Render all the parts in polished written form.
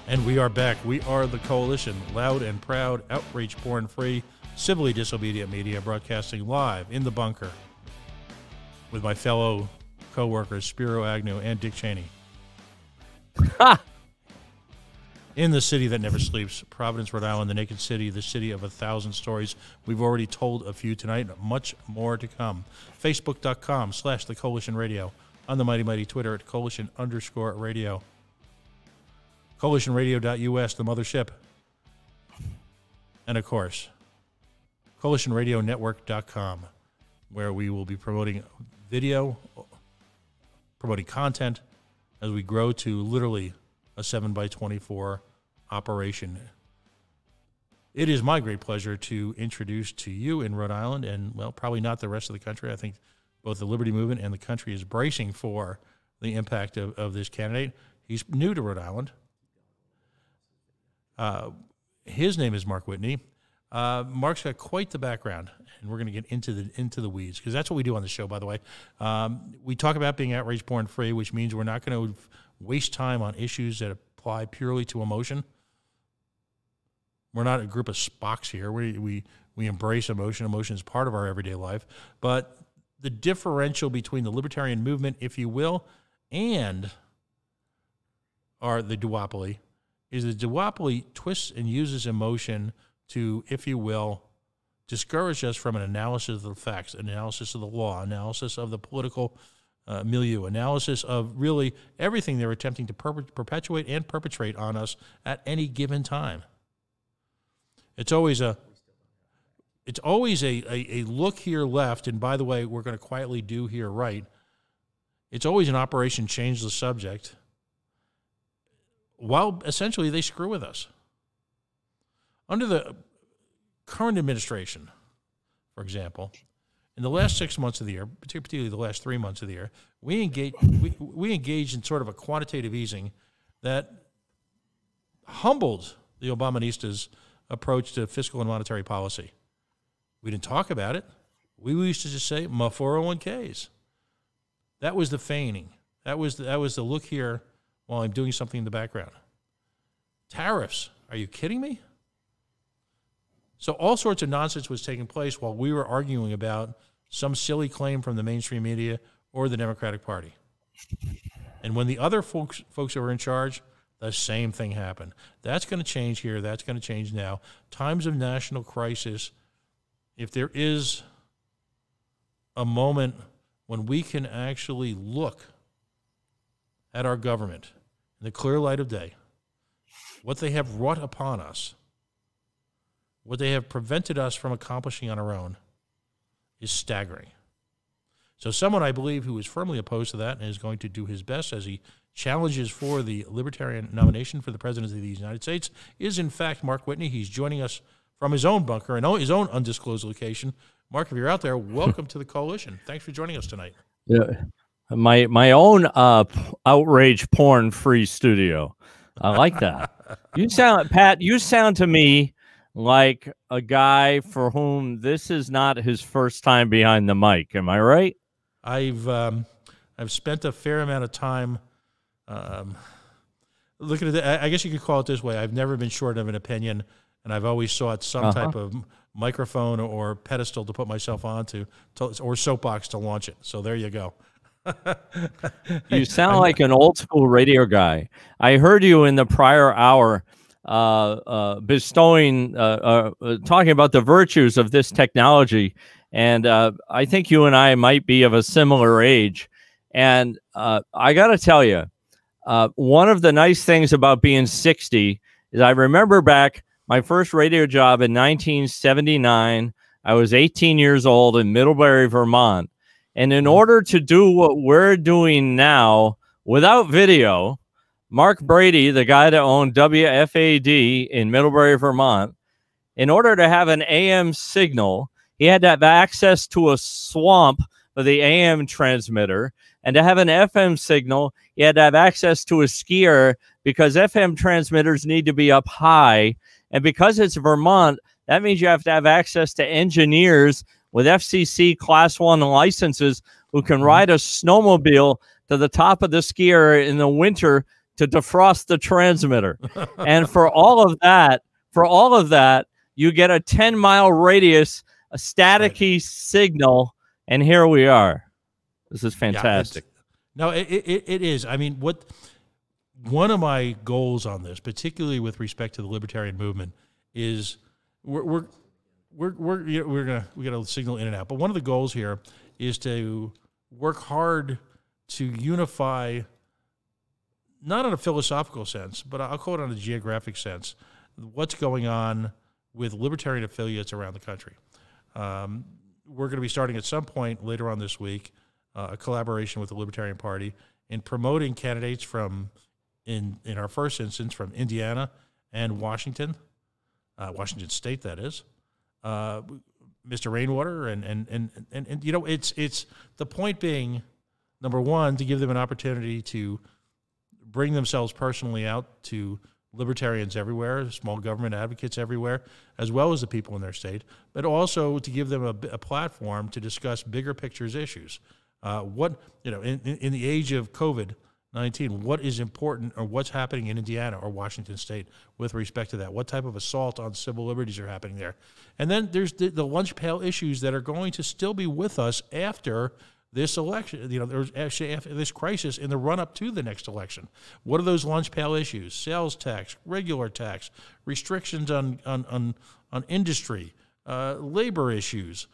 And we are back. We are the Coalition, loud and proud, outrage porn-free, civilly disobedient media, broadcasting live in the bunker with my fellow co-workers Spiro Agnew and Dick Cheney. In the city that never sleeps, Providence, Rhode Island, the naked city, the city of 1,000 stories. We've already told a few tonight, much more to come. Facebook.com/The Coalition Radio. On the mighty Twitter at Coalition_radio. CoalitionRadio.us, the mothership. And, of course, CoalitionRadioNetwork.com, where we will be promoting video, promoting content as we grow to literally a 7x24 operation. It is my great pleasure to introduce to you in Rhode Island, and, well, probably not the rest of the country. I think both the Liberty Movement and the country is bracing for the impact of this candidate. He's new to Rhode Island. His name is Mark Whitney. Mark's got quite the background, and we're going to get into the weeds, because that's what we do on the show, by the way. We talk about being outrage porn free, which means we're not going to waste time on issues that apply purely to emotion. We're not a group of Spocks here. We embrace emotion. Emotion is part of our everyday life. But the differential between the libertarian movement, if you will, and the duopoly is the duopoly twists and uses emotion to, if you will, discourage us from an analysis of the facts, analysis of the law, analysis of the political milieu, analysis of really everything they're attempting to perpetuate and perpetrate on us at any given time. It's always a look here left, and by the way, we're going to quietly do here right. It's always an operation change the subject, while essentially they screw with us. Under the current administration, for example, in the last 6 months of the year, particularly the last 3 months of the year, we engaged in sort of a quantitative easing that humbled the Obamanistas' approach to fiscal and monetary policy. We didn't talk about it. We used to just say, my 401ks. That was the feigning. That was the look here while I'm doing something in the background. Tariffs. Are you kidding me? So all sorts of nonsense was taking place while we were arguing about some silly claim from the mainstream media or the Democratic Party. And when the other folks who were in charge, the same thing happened. That's going to change here. That's going to change now. Times of national crisis, if there is a moment when we can actually look at our government in the clear light of day, what they have wrought upon us, what they have prevented us from accomplishing on our own, is staggering. So someone, I believe, who is firmly opposed to that and is going to do his best as he challenges for the Libertarian nomination for the President of the United States is, in fact, Mark Whitney. He's joining us from his own bunker and his own undisclosed location. Mark, if you're out there, welcome to the Coalition. Thanks for joining us tonight. Yeah, my own outrage porn-free studio. I like that. You sound, Pat, you sound to me like a guy for whom this is not his first time behind the mic. Am I right? I've spent a fair amount of time looking at it. I guess you could call it this way. I've never been short of an opinion, and I've always sought some type of microphone or pedestal to put myself onto, or soapbox to launch it. So there you go. You sound like an old school radio guy. I heard you in the prior hour bestowing, talking about the virtues of this technology. And I think you and I might be of a similar age. And I got to tell you, one of the nice things about being 60 is I remember back my first radio job in 1979. I was 18 years old in Middlebury, Vermont. And in order to do what we're doing now without video, Mark Brady, the guy that owned WFAD in Middlebury, Vermont, in order to have an AM signal, he had to have access to a swamp for the AM transmitter. And to have an FM signal, he had to have access to a skier because FM transmitters need to be up high. And because it's Vermont, that means you have to have access to engineers with FCC Class 1 licenses who can ride a snowmobile to the top of the skier in the winter to defrost the transmitter. And for all of that, you get a 10-mile radius, a staticky signal, and here we are. This is fantastic. No, it is. I mean, one of my goals on this, particularly with respect to the libertarian movement, is we got to signal in and out. But one of the goals here is to work hard to unify, not in a philosophical sense, but I'll call it on a geographic sense, what's going on with libertarian affiliates around the country. We're going to be starting at some point later on this week a collaboration with the Libertarian Party in promoting candidates from, in our first instance, from Indiana and Washington State, that is, Mr. Rainwater, and you know, it's the point being, number one, to give them an opportunity to bring themselves personally out to libertarians everywhere, small government advocates everywhere, as well as the people in their state, but also to give them a platform to discuss bigger pictures issues. What, you know, in the age of COVID-19, what is important, or what's happening in Indiana or Washington State with respect to that? What type of assault on civil liberties are happening there? And then there's the lunch pail issues that are going to still be with us after this election, you know, there's actually after this crisis in the run-up to the next election. What are those lunch pail issues? Sales tax, regular tax, restrictions on industry, labor issues,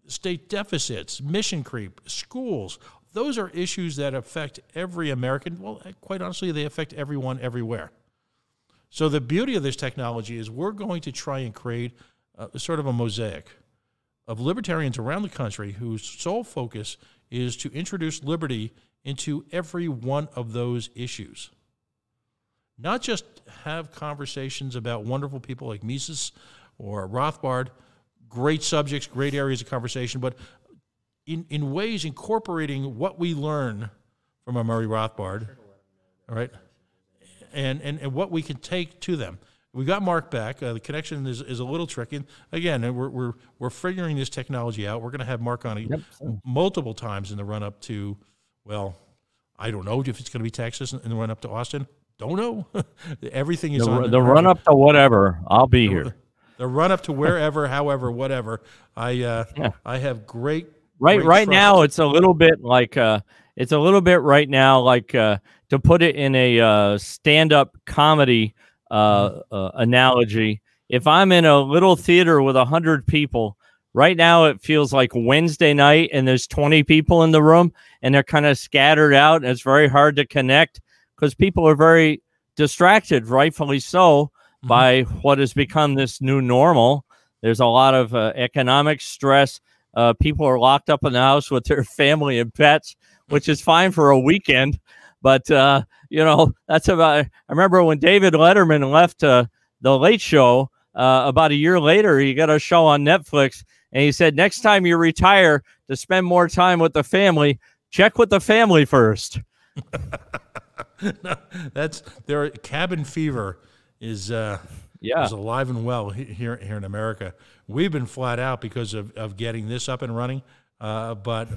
state deficits, mission creep, schools. Those are issues that affect every American. Well, quite honestly, they affect everyone everywhere. So the beauty of this technology is we're going to try and create sort of a mosaic of libertarians around the country whose sole focus is to introduce liberty into every one of those issues. Not just have conversations about wonderful people like Mises or Rothbard, great subjects, great areas of conversation, but in ways incorporating what we learn from a Murray Rothbard, all right, and what we can take to them. We got Mark back. The connection is a little tricky. And again, we're figuring this technology out. We're going to have Mark on multiple times in the run up to, well, I don't know if it's going to be Texas in the run up to Austin. Don't know. Everything is on the run up to whatever. I'll be here. The run up to wherever, however, whatever. I have great. Right now, it's a little bit like right now like to put it in a stand-up comedy analogy. If I'm in a little theater with 100 people, right now it feels like Wednesday night and there's 20 people in the room and they're kind of scattered out, and it's very hard to connect because people are very distracted, rightfully so, by what has become this new normal. There's a lot of economic stress. People are locked up in the house with their family and pets, which is fine for a weekend. But, you know, that's about, I remember when David Letterman left The Late Show, about a year later, he got a show on Netflix, and he said, next time you retire to spend more time with the family, check with the family first. No, their cabin fever is alive and well here in America. We've been flat out because of getting this up and running, but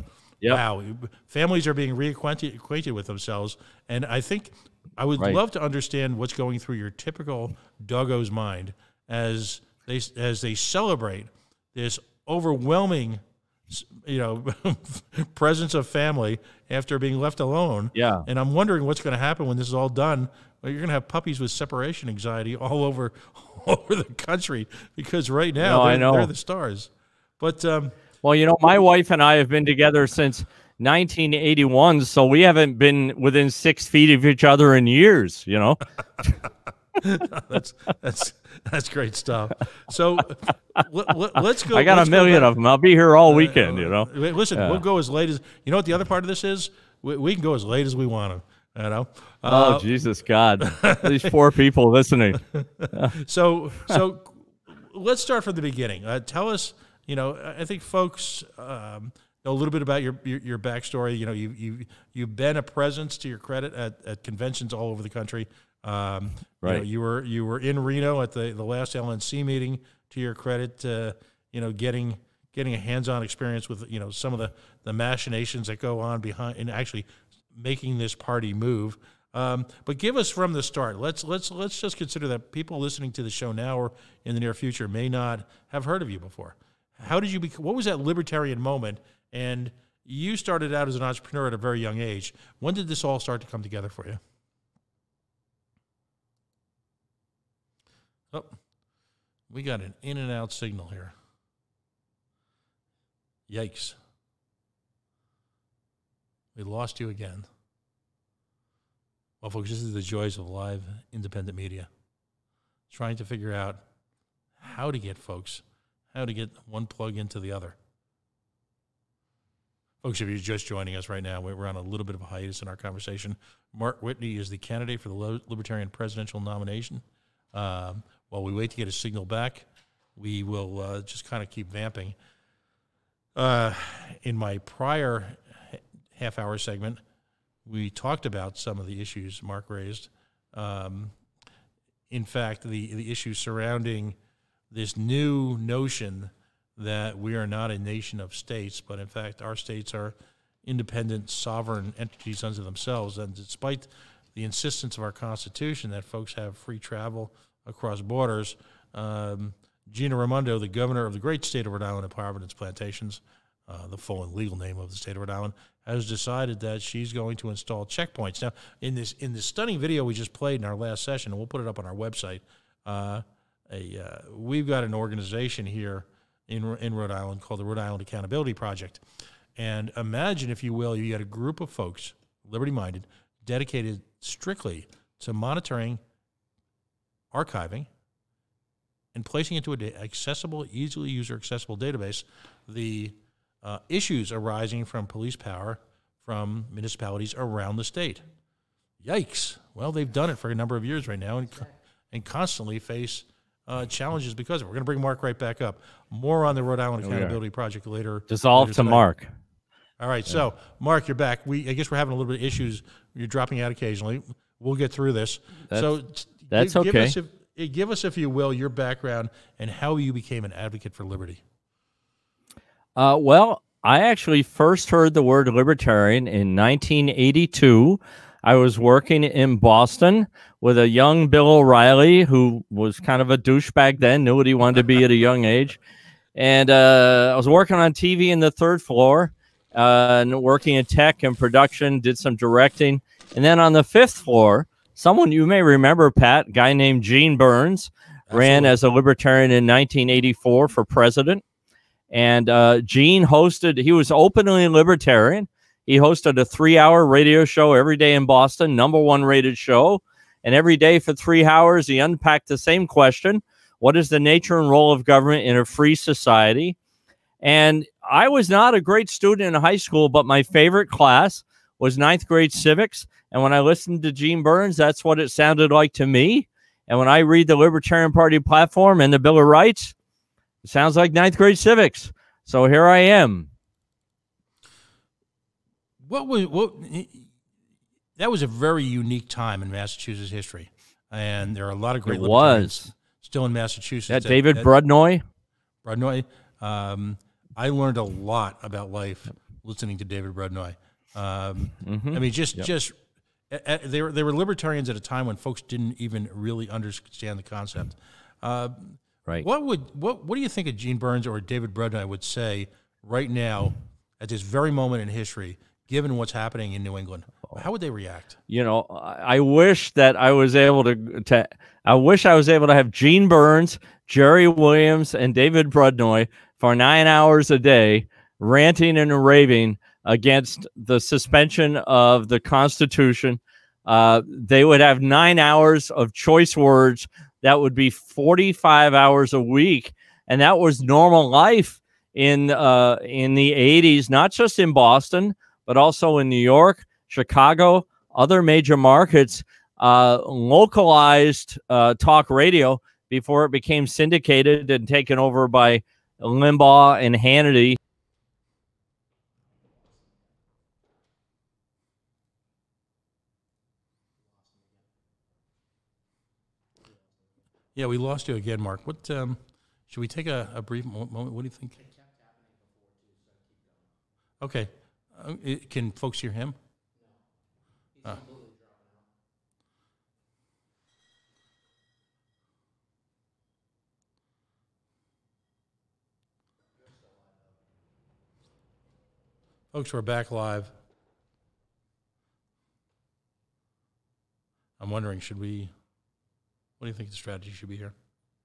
wow, families are being reacquainted with themselves, and I think I would love to understand what's going through your typical doggo's mind as they celebrate this overwhelming, you know, presence of family after being left alone. Yeah, and I'm wondering what's going to happen when this is all done. Well, you're going to have puppies with separation anxiety all over the country because right now they're the stars. But well, you know, my wife and I have been together since 1981, so we haven't been within 6 feet of each other in years, you know. That's great stuff. So let's go. I got a million of them. I'll be here all weekend, you know. Listen, we'll go as late as, you know what the other part of this is? We can go as late as we want to, you know. Oh, Jesus God. These poor people listening. So let's start from the beginning. Tell us, you know, I think folks know a little bit about your backstory. You know, you've been a presence, to your credit, at conventions all over the country. Right. You know, you were in Reno at the last LNC meeting, to your credit. You know, getting a hands-on experience with, you know, some of the machinations that go on behind and actually making this party move. But give us from the start. Let's just consider that people listening to the show now or in the near future may not have heard of you before. How did you what was that libertarian moment? And you started out as an entrepreneur at a very young age. When did this all start to come together for you? Oh, we got an in and out signal here. Yikes. We lost you again. Well, folks, this is the joys of live independent media. Trying to figure out how to get one plug into the other. Folks, if you're just joining us right now, we're on a little bit of a hiatus in our conversation. Mark Whitney is the candidate for the Libertarian presidential nomination. While we wait to get a signal back, we will just kind of keep vamping. In my prior half-hour segment, we talked about some of the issues Mark raised. In fact, the issues surrounding this new notion that we are not a nation of states, but in fact our states are independent, sovereign entities unto themselves. And despite the insistence of our Constitution that folks have free travel across borders, Gina Raimondo, the governor of the great state of Rhode Island and Providence Plantations, the full and legal name of the state of Rhode Island, has decided that she's going to install checkpoints. Now, in this stunning video we just played in our last session, and we'll put it up on our website, we've got an organization here in Rhode Island called the Rhode Island Accountability Project. And imagine, if you will, you had a group of folks, liberty-minded, dedicated strictly to monitoring, archiving, and placing into an accessible, easily user-accessible database the issues arising from police power from municipalities around the state. Yikes. Well, they've done it for a number of years right now and constantly face challenges because of it. We're going to bring Mark right back up. More on the Rhode Island Accountability Project later. Dissolve to Mark. All right, yeah. So, Mark, you're back. I guess we're having a little bit of issues. You're dropping out occasionally. We'll get through this. That's okay. Give us, if you will, your background and how you became an advocate for liberty. Well, I actually first heard the word libertarian in 1982. I was working in Boston with a young Bill O'Reilly, who was kind of a douchebag then, knew what he wanted to be at a young age. And I was working on TV in the third floor and working in tech and production, did some directing. And then on the fifth floor, someone you may remember, Pat, a guy named Gene Burns, ran as a libertarian in 1984 for president. And Gene he was openly libertarian. He hosted a 3-hour radio show every day in Boston, #1 rated show. And every day for 3 hours, he unpacked the same question: what is the nature and role of government in a free society? And I was not a great student in high school, but my favorite class was 9th grade civics. And when I listened to Gene Burns, that's what it sounded like to me. And when I read the Libertarian Party platform and the Bill of Rights, it sounds like 9th grade civics. So here I am. That was a very unique time in Massachusetts history, and there are a lot of great libertarians still in Massachusetts. That David Brudnoy. I learned a lot about life listening to David Brudnoy. I mean, they were libertarians at a time when folks didn't even really understand the concept. Right. What do you think of Gene Burns or David Brudnoy would say right now at this very moment in history, given what's happening in New England? How would they react? You know, I wish that I was able to have Gene Burns, Jerry Williams, and David Brudnoy for 9 hours a day ranting and raving against the suspension of the Constitution. They would have 9 hours of choice words. That would be 45 hours a week. And that was normal life in the 80s, not just in Boston, but also in New York, Chicago, other major markets, localized talk radio before it became syndicated and taken over by Limbaugh and Hannity. Yeah, we lost you again, Mark. What should we take a brief moment? What do you think? It kept happening before, too, so keep going. Okay. Can folks hear him? No. He's completely dropping out. Folks, we're back live. I'm wondering, what do you think the strategy should be here?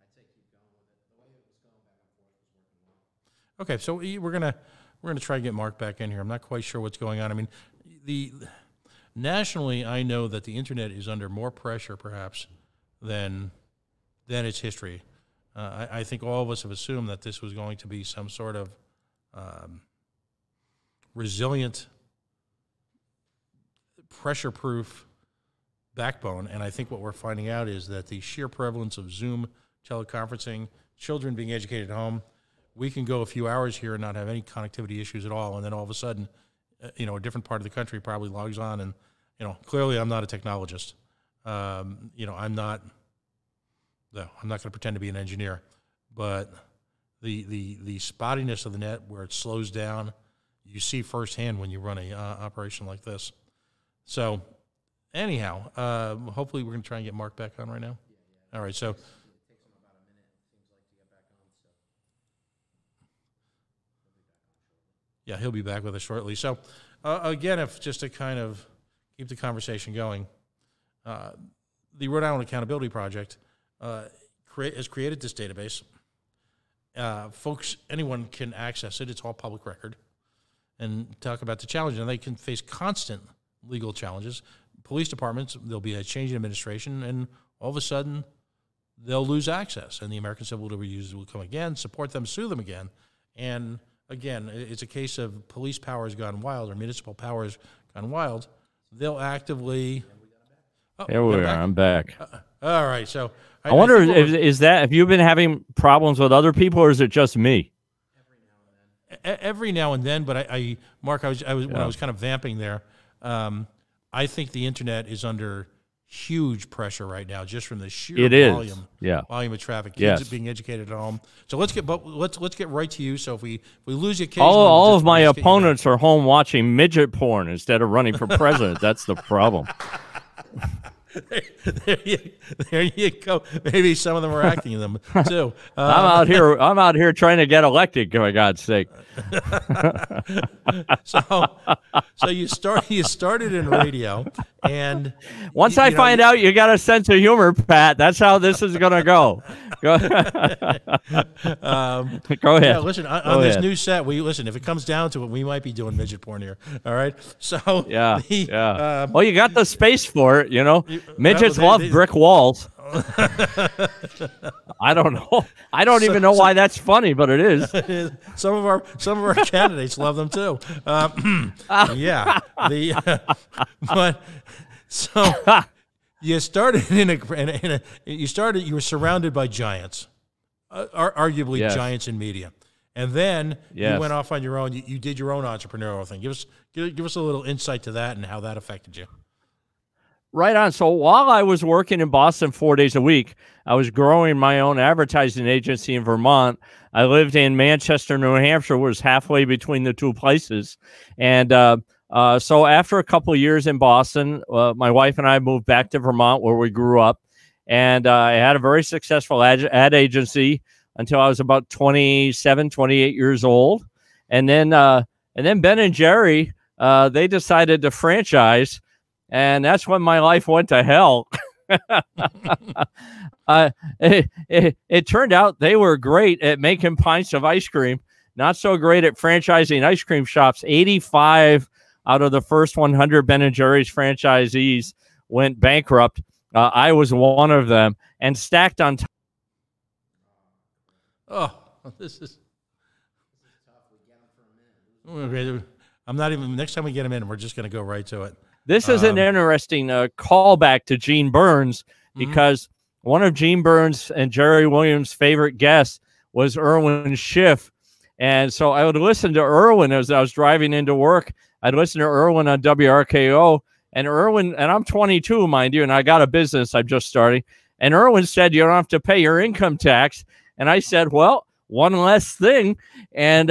I'd say keep going with it. The way it was going back and forth was working well. Okay, so we're gonna try and get Mark back in here. I'm not quite sure what's going on. I mean, nationally, I know that the internet is under more pressure, perhaps, than its history. I think all of us have assumed that this was going to be some sort of resilient, pressure-proof backbone, and I think what we're finding out is that the sheer prevalence of Zoom teleconferencing, children being educated at home, we can go a few hours here and not have any connectivity issues at all, and then all of a sudden, a different part of the country probably logs on, and clearly I'm not a technologist. I'm not going to pretend to be an engineer, but the spottiness of the net where it slows down, you see firsthand when you run a operation like this. So anyhow, hopefully we're going to try and get Mark back on right now. Yeah. All right, so. It takes him about a minute, it seems like, to get back on. So yeah, he'll be back with us shortly. So again, if just to kind of keep the conversation going, the Rhode Island Accountability Project has created this database. Folks, anyone can access it. It's all public record. And talk about the challenge. And they can face constant legal challenges. Police departments, there'll be a change in administration, and all of a sudden, they'll lose access. And the American Civil Liberties Union will come again, support them, sue them again. And again, it's a case of police power has gone wild or municipal power has gone wild. They'll actively... Here we are. I'm back. All right. So I wonder, have you been having problems with other people, or is it just me? Every now and then, but Mark, when I was kind of vamping there, I think the internet is under huge pressure right now, just from the sheer volume of traffic. Kids being educated at home. So let's get right to you. So if we lose you occasionally, all of my opponents are home watching midget porn instead of running for president. That's the problem. There you go. Maybe some of them are acting in them too. I'm out here trying to get elected. For God's sake. So you started in radio, and once I find out you got a sense of humor, Pat, that's how this is gonna go. Go ahead. Yeah, listen, on this new set, if it comes down to it, we might be doing midget porn here. All right. So well, you got the space for it, Midgets love brick walls. I don't know. I don't even know why that's funny, but it is. Some of our candidates love them too. Yeah. But so you started you were surrounded by giants, arguably giants in media, and then you went off on your own. You did your own entrepreneurial thing. Give us a little insight to that and how that affected you. Right on. So while I was working in Boston 4 days a week, I was growing my own advertising agency in Vermont. I lived in Manchester, New Hampshire, was halfway between the two places. And so after a couple of years in Boston, my wife and I moved back to Vermont where we grew up. And I had a very successful ad agency until I was about 27, 28 years old. And then Ben and Jerry, they decided to franchise. And that's when my life went to hell. It turned out they were great at making pints of ice cream, not so great at franchising ice cream shops. 85 out of the first 100 Ben & Jerry's franchisees went bankrupt. I was one of them, and stacked on top. Oh, this is tough. We get them for a minute. I'm not even. Next time we get them in, we're just going to go right to it. This is an interesting callback to Gene Burns, because one of Gene Burns and Jerry Williams' favorite guests was Irwin Schiff. And so I would listen to Irwin as I was driving into work. I'd listen to Irwin on WRKO. And Irwin, and I'm 22, mind you, and I got a business I'm just starting. And Irwin said, you don't have to pay your income tax. And I said, well, one less thing. And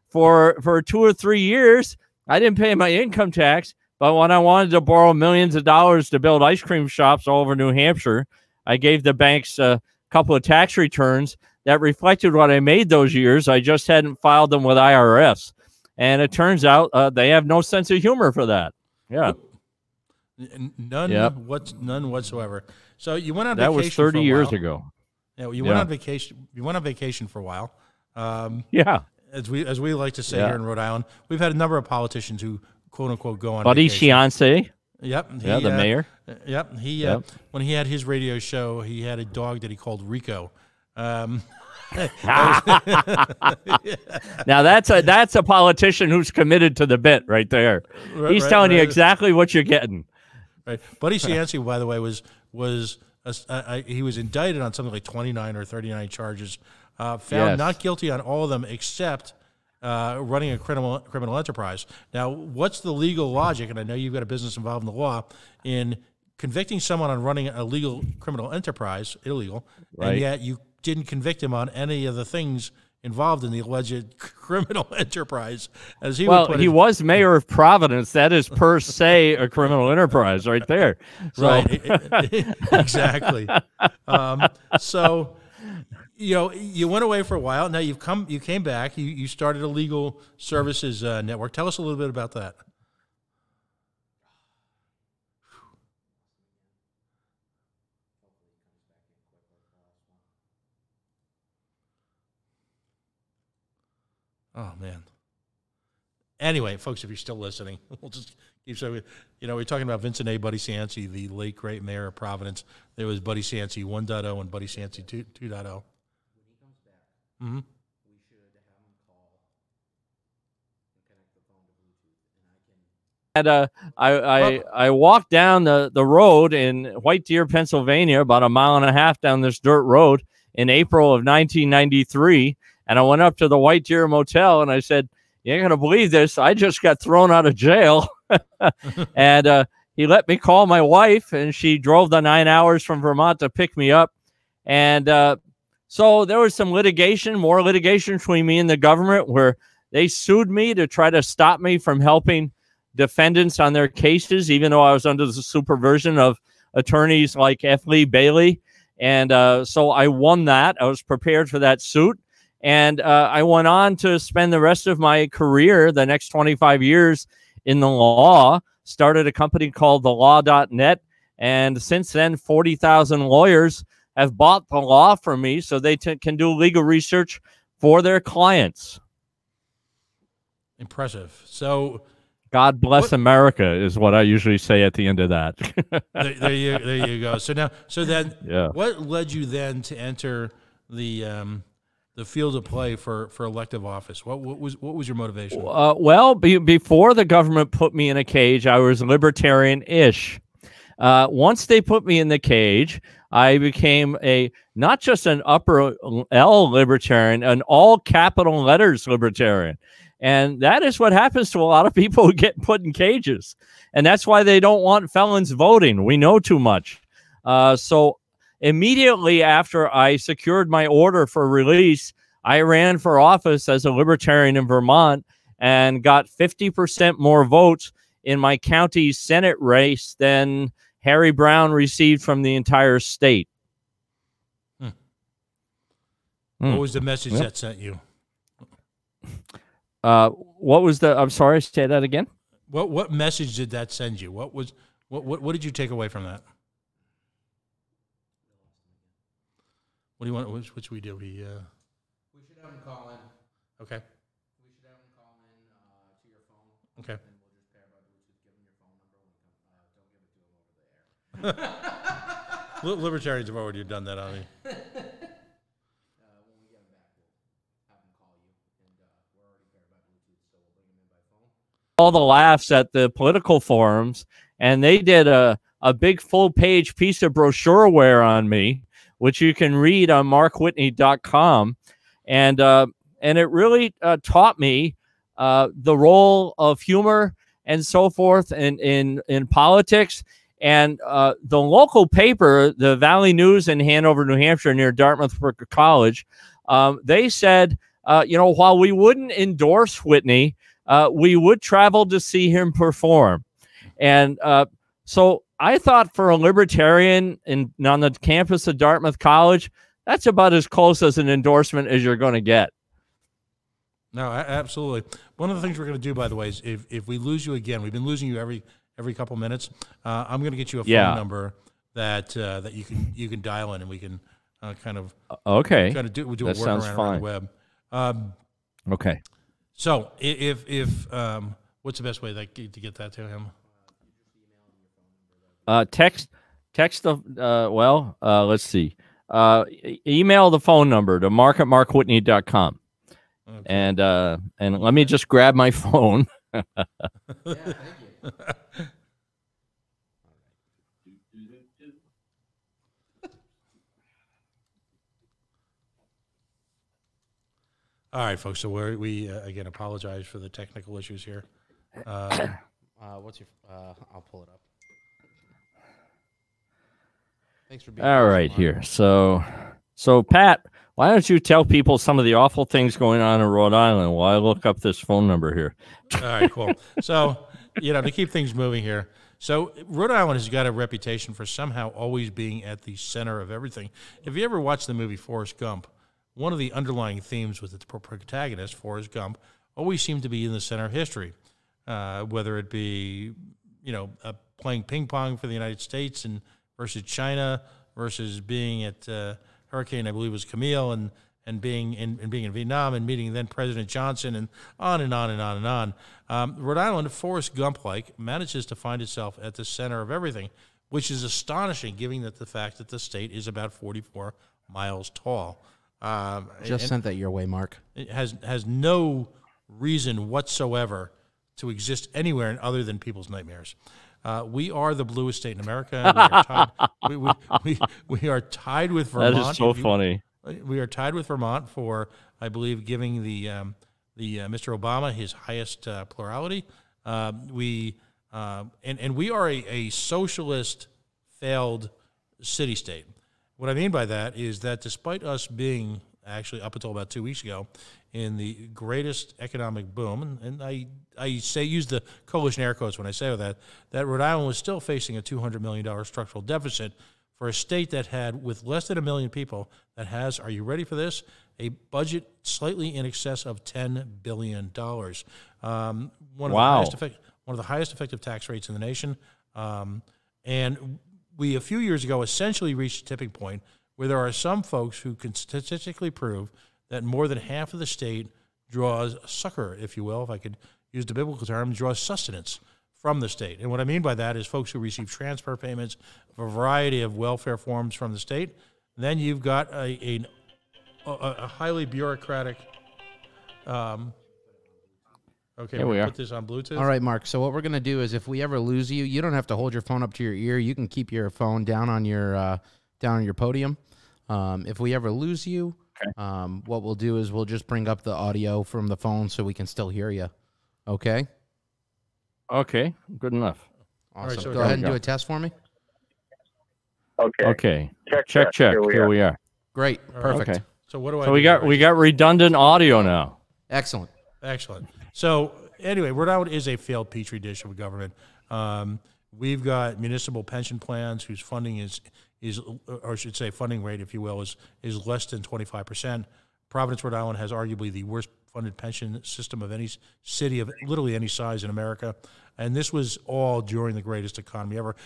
for 2 or 3 years, I didn't pay my income tax. But when I wanted to borrow millions of dollars to build ice cream shops all over New Hampshire, I gave the banks a couple of tax returns that reflected what I made those years. I just hadn't filed them with IRS. And it turns out they have no sense of humor for that. Yeah. None. Yep. None whatsoever. So you went on That vacation. was 30 for a years while. ago. Yeah, you went on vacation. You went on vacation for a while. Yeah. As we like to say Yeah. here in Rhode Island, we've had a number of politicians who quote unquote go on Buddy vacation. Cianci. Yep. Yeah, the mayor. Yep. Yep. When he had his radio show, he had a dog that he called Rico. Now that's a politician who's committed to the bit right there. He's telling you exactly what you're getting. Right. Buddy Cianci, by the way, he was indicted on something like 29 or 39 charges, found not guilty on all of them except running a criminal enterprise. Now, what's the legal logic, and I know you've got a business involved in the law, in convicting someone on running a legal criminal enterprise, illegal, and yet you didn't convict him on any of the things involved in the alleged criminal enterprise? As he was mayor of Providence. That is per se a criminal enterprise right there. So. Right, exactly. So, you went away for a while. Now you came back. You started a legal services network. Tell us a little bit about that. Oh, man. Anyway, folks, if you're still listening, we'll just keep saying, we're talking about Vincent A. Buddy Cianci, the late, great mayor of Providence. There was Buddy Cianci 1.0 and Buddy Cianci 2.0. When he comes back, Mm-hmm. we should have him call and connect the phone to Bluetooth, and I walked down the road in White Deer, Pennsylvania, about a mile and a half down this dirt road in April of 1993, and I went up to the White Deer Motel, and I said, "You ain't gonna believe this. I just got thrown out of jail." And he let me call my wife, and she drove the 9 hours from Vermont to pick me up. And so there was some more litigation between me and the government, where they sued me to try to stop me from helping defendants on their cases, even though I was under the supervision of attorneys like F. Lee Bailey. And so I won that. I was prepared for that suit. And I went on to spend the rest of my career, the next 25 years, in the law, started a company called thelaw.net. And since then, 40,000 lawyers have bought the law from me so they can do legal research for their clients. Impressive. So, God bless America is what I usually say at the end of that. there you go. So then, what led you then to enter the field of play for elective office? What was your motivation? Before the government put me in a cage, I was libertarian-ish. Once they put me in the cage, I became not just an upper L libertarian, an all capital letters libertarian. And that is what happens to a lot of people who get put in cages. And that's why they don't want felons voting. We know too much. So immediately after I secured my order for release, I ran for office as a libertarian in Vermont and got 50% more votes in my county Senate race than Harry Brown received from the entire state. What was the message that sent you? What was I'm sorry, say that again. What message did that send you? What did you take away from that? What do you want? What should we do? We should have him call in. Okay. We should have him call in to your phone. Okay. And we'll just pair by Bluetooth. Give him your phone number. Don't give it to him over the air. Libertarians have already done that on me. When we get him back, we'll have him call you. And we're already paired by Bluetooth, so we'll bring him in by phone. All the laughs at the political forums, and they did a big full-page piece of brochureware on me, which you can read on markwhitney.com. And it really taught me the role of humor and so forth in politics. And the local paper, the Valley News in Hanover, New Hampshire, near Dartmouth College, they said, while we wouldn't endorse Whitney, we would travel to see him perform. And so I thought for a libertarian on the campus of Dartmouth College, that's about as close as an endorsement as you're going to get. No, absolutely. One of the things we're going to do, by the way, is if we lose you again, we've been losing you every couple minutes. I'm going to get you a phone number that that you can dial in, and we can kind of Okay. do a That sounds workaround fine. around the web. Okay. So if what's the best way to get that to him? Text the let's see. Email the phone number to mark@markwhitney.com. Okay. And let me just grab my phone. Yeah, thank you. All right, folks. So we again apologize for the technical issues here. What's your? I'll pull it up. Thanks for being. All right, here. So Pat, why don't you tell people some of the awful things going on in Rhode Island while I look up this phone number here? All right, cool. So, to keep things moving here. So, Rhode Island has got a reputation for somehow always being at the center of everything. If you ever watched the movie Forrest Gump, one of the underlying themes with its protagonist, Forrest Gump, always seemed to be in the center of history, whether it be, playing ping pong for the United States and versus China versus being at Hurricane, I believe it was Camille, and being in Vietnam and meeting then President Johnson, and on and on and on and on. Rhode Island, Forrest Gump-like, manages to find itself at the center of everything, which is astonishing given that the fact that the state is about 44 miles tall. Just sent that your way, Mark. It has no reason whatsoever to exist anywhere other than people's nightmares. We are the bluest state in America. We are tied with Vermont. That is so funny. We are tied with Vermont for, I believe, giving the Mr. Obama his highest plurality. We are a socialist failed city-state. What I mean by that is that despite us being actually up until about 2 weeks ago in the greatest economic boom, and I use the coalition air quotes when I say that Rhode Island was still facing a $200 million structural deficit for a state that had, with less than 1 million people, that has, are you ready for this, a budget slightly in excess of $10 billion. One of the highest effective tax rates in the nation. And we, a few years ago, essentially reached a tipping point where there are some folks who can statistically prove that more than half of the state draws succor, if you will, if I could use the biblical term, draws sustenance from the state. And what I mean by that is folks who receive transfer payments, a variety of welfare forms from the state. Then you've got a highly bureaucratic. Okay, Here we are. put this on Bluetooth. All right, Mark. So what we're going to do is if we ever lose you, you don't have to hold your phone up to your ear. You can keep your phone down on your podium. If we ever lose you, what we'll do is we'll just bring up the audio from the phone so we can still hear you. Okay? Okay, good enough. Awesome. Right, so go ahead and do a test for me. Okay. Check. Here we are. Great. Perfect. Okay. So what do I So do? we got redundant audio now. Excellent. Excellent. So anyway, Rhode Island is a failed petri dish of a government. We've got municipal pension plans whose funding is, or I should say funding rate, if you will, is less than 25%. Providence, Rhode Island has arguably the worst funded pension system of any city of literally any size in America. And this was all during the greatest economy ever.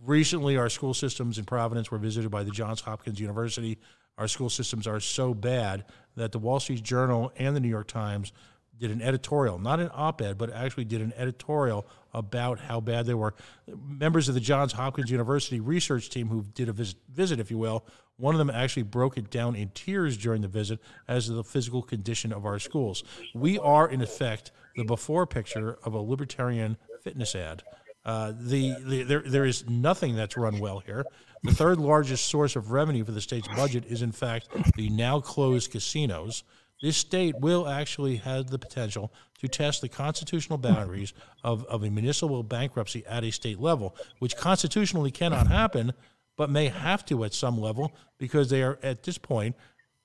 Recently, our school systems in Providence were visited by the Johns Hopkins University. Our school systems are so bad that the Wall Street Journal and the New York Times did an editorial, not an op-ed, but actually did an editorial about how bad they were. Members of the Johns Hopkins University research team who did a visit, if you will, one of them actually broke it down in tears during the visit as to the physical condition of our schools. We are, in effect, the before picture of a libertarian fitness ad. There is nothing that's run well here. The third largest source of revenue for the state's budget is, in fact, the now closed casinos. This state will actually have the potential to test the constitutional boundaries of a municipal bankruptcy at a state level, which constitutionally cannot happen, but may have to at some level because they are, at this point,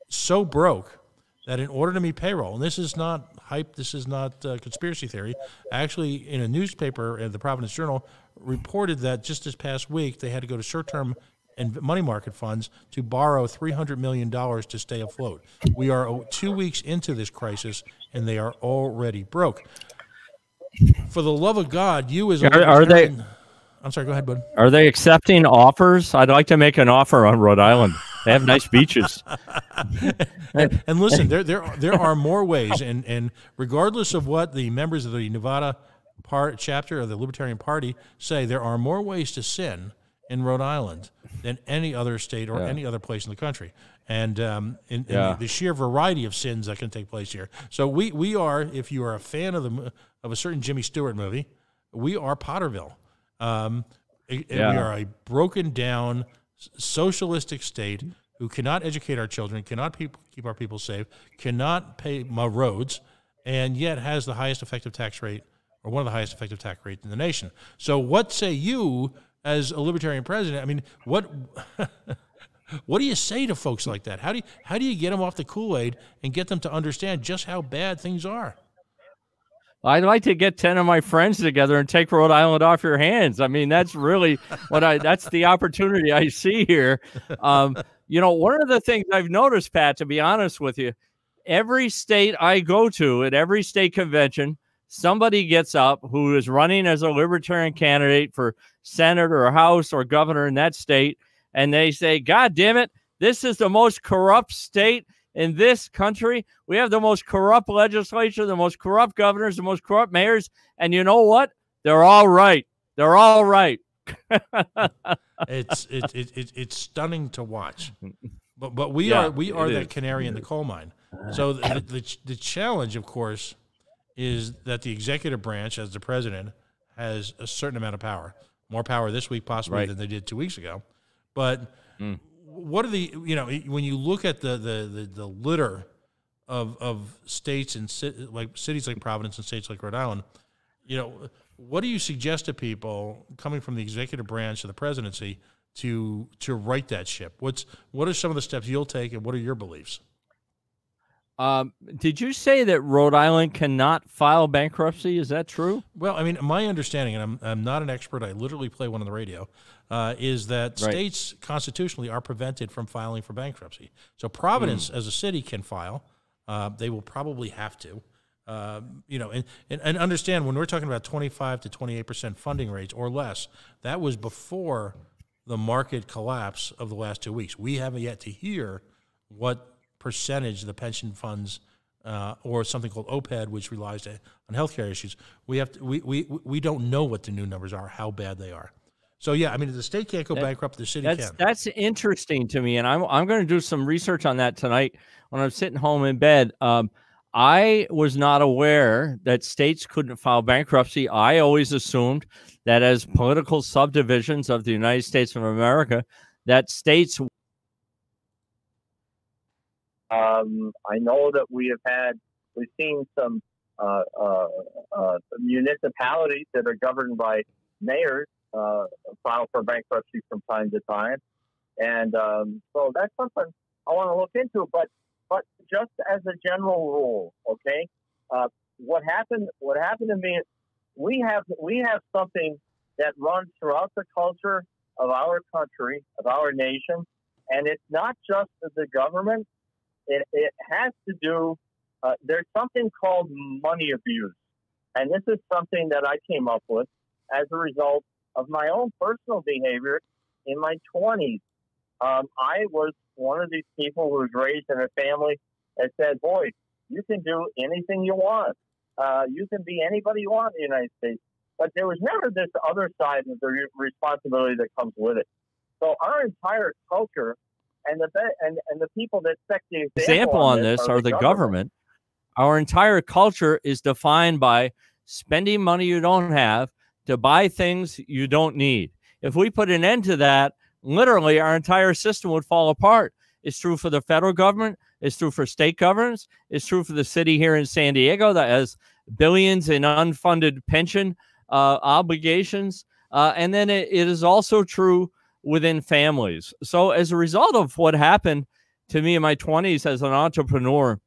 so broke that in order to meet payroll, and this is not hype, this is not conspiracy theory, actually in a newspaper, the Providence Journal, reported that just this past week they had to go to short-term and money market funds to borrow $300 million to stay afloat. We are 2 weeks into this crisis, and they are already broke. For the love of God, you as a libertarian... I'm sorry, go ahead, bud. Are they accepting offers? I'd like to make an offer on Rhode Island. They have nice beaches. and listen, there are more ways, and regardless of what the members of the Nevada chapter of the Libertarian Party say, there are more ways to sin in Rhode Island than any other state or any other place in the country. And in the sheer variety of sins that can take place here. So we are, if you are a fan of a certain Jimmy Stewart movie, we are Potterville. We are a broken down socialistic state who cannot educate our children, cannot keep our people safe, cannot pay my roads, and yet has the highest effective tax rate, or one of the highest effective tax rates in the nation. So what say you as a libertarian president? I mean, what do you say to folks like that? How do you get them off the Kool-Aid and get them to understand just how bad things are? I'd like to get 10 of my friends together and take Rhode Island off your hands. I mean, that's really that's the opportunity I see here. You know, one of the things I've noticed, Pat, to be honest with you, every state I go to, at every state convention, somebody gets up who is running as a libertarian candidate for Senate or House or governor in that state, and they say, God damn it, this is the most corrupt state in this country. We have the most corrupt legislature, the most corrupt governors, the most corrupt mayors, and you know what? They're all right. They're all right. It's stunning to watch, but we are that canary in the coal mine. So the challenge, of course, is that the executive branch, as the president, has a certain amount of power, more power this week possibly than they did 2 weeks ago. But what are when you look at the litter of states and like cities like Providence and states like Rhode Island, what do you suggest to people coming from the executive branch of the presidency to right that ship? What are some of the steps you'll take, and what are your beliefs? Did you say that Rhode Island cannot file bankruptcy? Is that true? Well, I mean, my understanding, and I'm not an expert, I literally play one on the radio, is that states constitutionally are prevented from filing for bankruptcy. So Providence as a city can file. They will probably have to. And understand, when we're talking about 25 to 28% funding rates or less, that was before the market collapse of the last 2 weeks. We haven't yet to hear what percentage the pension funds or something called OPED, which relies on healthcare issues. We don't know what the new numbers are, how bad they are. So yeah, I mean, the state can't go bankrupt, the city can. That's interesting to me, and I'm going to do some research on that tonight when I'm sitting home in bed. I was not aware that states couldn't file bankruptcy. I always assumed that as political subdivisions of the United States of America, that states. I know that we've seen some municipalities that are governed by mayors file for bankruptcy from time to time, and so that's something I want to look into. But just as a general rule, okay, what happened to me is we have something that runs throughout the culture of our country, of our nation, and it's not just the government. It has to do, there's something called money abuse. And this is something that I came up with as a result of my own personal behavior in my 20s. I was one of these people who was raised in a family that said, boy, you can do anything you want. You can be anybody you want in the United States. But there was never this other side of the responsibility that comes with it. So our entire culture and the people that set the example on this are the government. Our entire culture is defined by spending money you don't have to buy things you don't need. If we put an end to that, literally our entire system would fall apart. It's true for the federal government. It's true for state governments. It's true for the city here in San Diego that has billions in unfunded pension obligations. And then it is also true within families. So as a result of what happened to me in my 20s as an entrepreneur,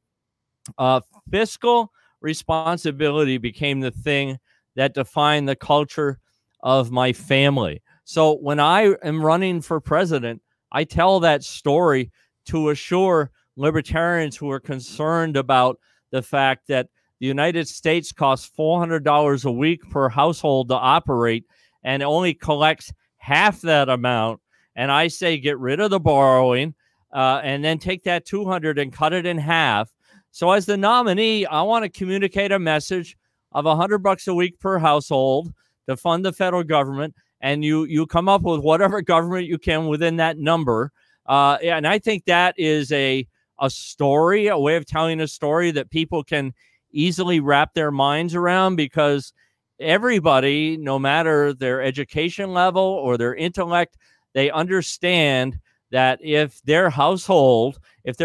fiscal responsibility became the thing that defined the culture of my family. So when I am running for president, I tell that story to assure libertarians who are concerned about the fact that the United States costs $400 a week per household to operate and only collects half that amount. And I say get rid of the borrowing and then take that $200 and cut it in half. So as the nominee, I want to communicate a message of $100 a week per household to fund the federal government, and you come up with whatever government you can within that number. And I think that is a story, a way of telling a story that people can easily wrap their minds around, because everybody, no matter their education level or their intellect, they understand that if their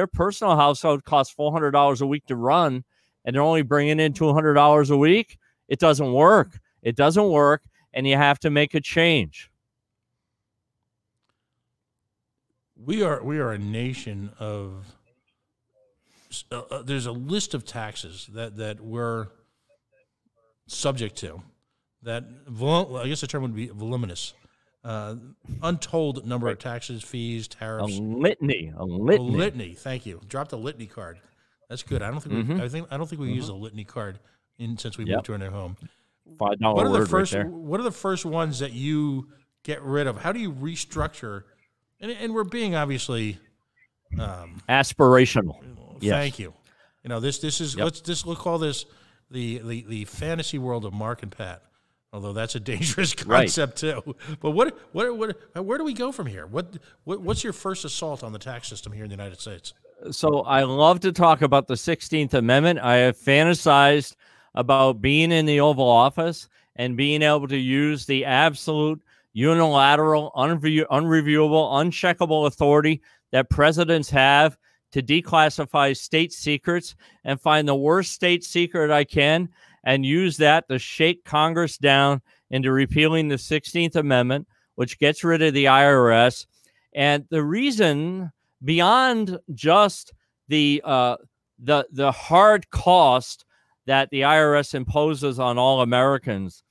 personal household costs $400 a week to run, and they're only bringing in $200 a week, it doesn't work. It doesn't work, and you have to make a change. We are a nation of. There's a list of taxes that we're subject to. That I guess the term would be voluminous. Untold number of taxes, fees, tariffs. A litany. A litany. Thank you. Drop the litany card. That's good. I don't think we use a litany card since we moved to our new home. $5 word right there. What are the first ones that you get rid of? How do you restructure? And we're being obviously aspirational. Thank you. You know, this is let's call this the fantasy world of Mark and Pat. Although that's a dangerous concept too. But where do we go from here? What's your first assault on the tax system here in the United States? So I love to talk about the 16th Amendment. I have fantasized about being in the Oval Office and being able to use the absolute unilateral, unreviewable, uncheckable authority that presidents have to declassify state secrets and find the worst state secret I can and use that to shake Congress down into repealing the 16th Amendment, which gets rid of the IRS. And the reason, beyond just the hard cost that the IRS imposes on all Americans,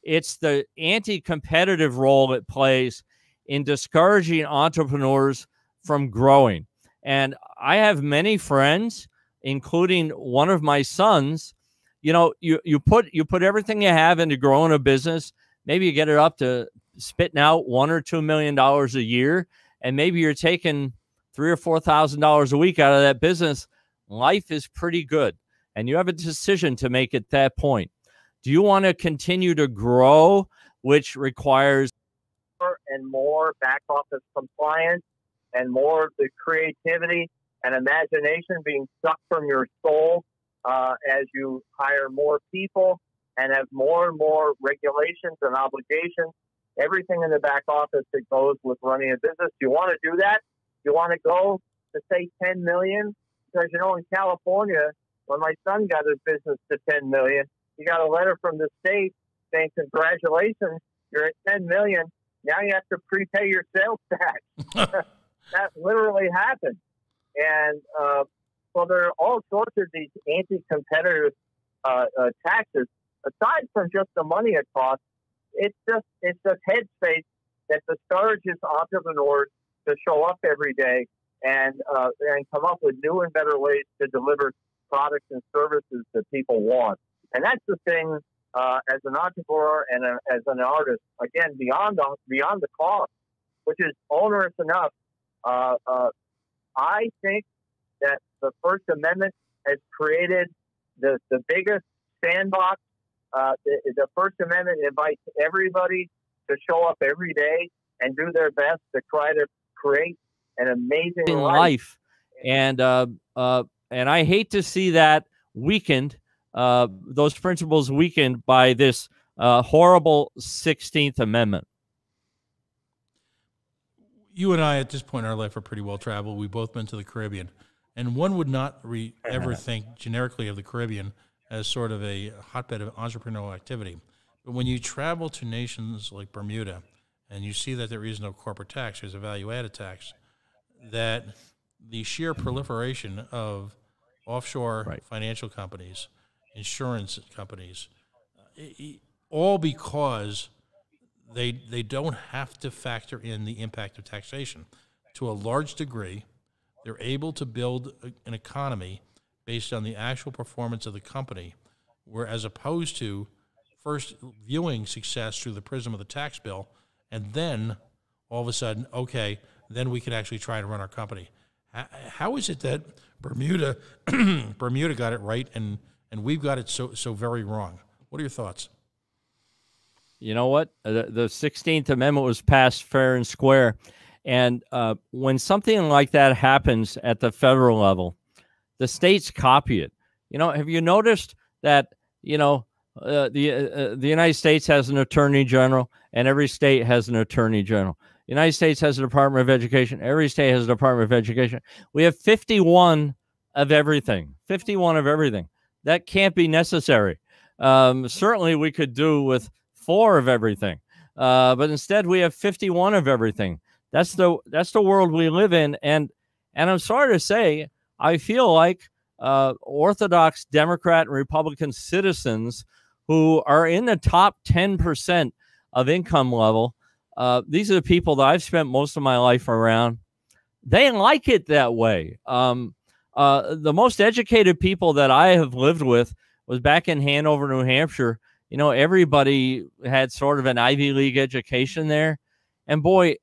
it's the anti-competitive role it plays in discouraging entrepreneurs from growing. And I have many friends, including one of my sons. You know, you put everything you have into growing a business. Maybe you get it up to spitting out $1 or $2 million a year, and maybe you're taking $3,000 or $4,000 a week out of that business. Life is pretty good, and you have a decision to make at that point. Do you want to continue to grow, which requires more and more back office compliance and more of the creativity and imagination being sucked from your soul as you hire more people and have more and more regulations and obligations, everything in the back office that goes with running a business? You want to do that? You want to go to, say, 10 million? Because, you know, in California, when my son got his business to 10 million, he got a letter from the state saying, congratulations, you're at 10 million. Now you have to prepay your sales tax. That literally happened. And so there are all sorts of these anti-competitive taxes. Aside from just the money it costs, it's just headspace that discourages entrepreneurs to show up every day and come up with new and better ways to deliver products and services that people want. And that's the thing as an entrepreneur and as an artist. Again, beyond the cost, which is onerous enough. I think that the First Amendment has created the biggest sandbox. The First Amendment invites everybody to show up every day and do their best to try to create an amazing life. And I hate to see that weakened, those principles weakened by this horrible 16th Amendment. You and I, at this point in our life, are pretty well traveled. We've both been to the Caribbean. And one would not ever think generically of the Caribbean as sort of a hotbed of entrepreneurial activity. But when you travel to nations like Bermuda and you see that there is no corporate tax, there's a value-added tax, that the sheer proliferation of offshore financial companies, insurance companies, all because they don't have to factor in the impact of taxation. to a large degree. They're able to build an economy based on the actual performance of the company, where as opposed to first viewing success through the prism of the tax bill, and then all of a sudden, okay, then we can actually try to run our company. How is it that Bermuda Bermuda got it right and we've got it so very wrong? What are your thoughts? You know what? The 16th Amendment was passed fair and square. And when something like that happens at the federal level, the states copy it. Have you noticed that, the United States has an attorney general and every state has an attorney general. The United States has a Department of Education. Every state has a Department of Education. We have 51 of everything. 51 of everything. That can't be necessary. Certainly we could do with 4 of everything. But instead we have 51 of everything. That's the world we live in. And I'm sorry to say, I feel like Orthodox Democrat and Republican citizens who are in the top 10% of income level, these are the people that I've spent most of my life around. They like it that way. The most educated people that I have lived with was back in Hanover, New Hampshire. Everybody had sort of an Ivy League education there. And boy,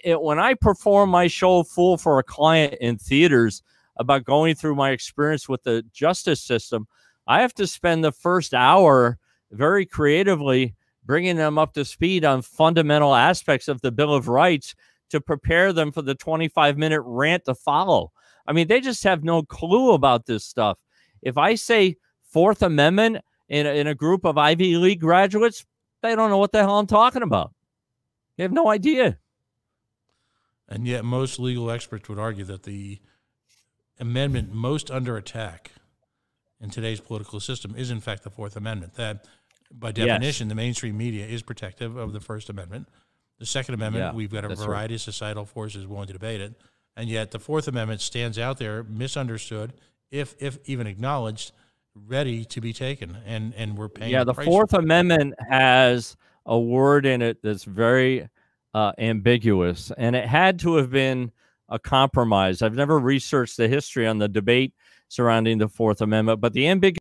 when I perform my show Fool for a Client in theaters about going through my experience with the justice system, I have to spend the first hour very creatively bringing them up to speed on fundamental aspects of the Bill of Rights to prepare them for the 25-minute rant to follow. I mean, they just have no clue about this stuff. If I say Fourth Amendment in a group of Ivy League graduates, they don't know what the hell I'm talking about. They have no idea. And yet most legal experts would argue that the amendment most under attack in today's political system is, in fact, the Fourth Amendment. That, by definition, the mainstream media is protective of the First Amendment. The Second Amendment, we've got a variety of societal forces willing to debate it. And yet the Fourth Amendment stands out there, misunderstood, if even acknowledged, ready to be taken. And we're paying the price. Fourth Amendment has a word in it that's very ambiguous, and it had to have been a compromise. I've never researched the history on the debate surrounding the Fourth Amendment, but the ambiguous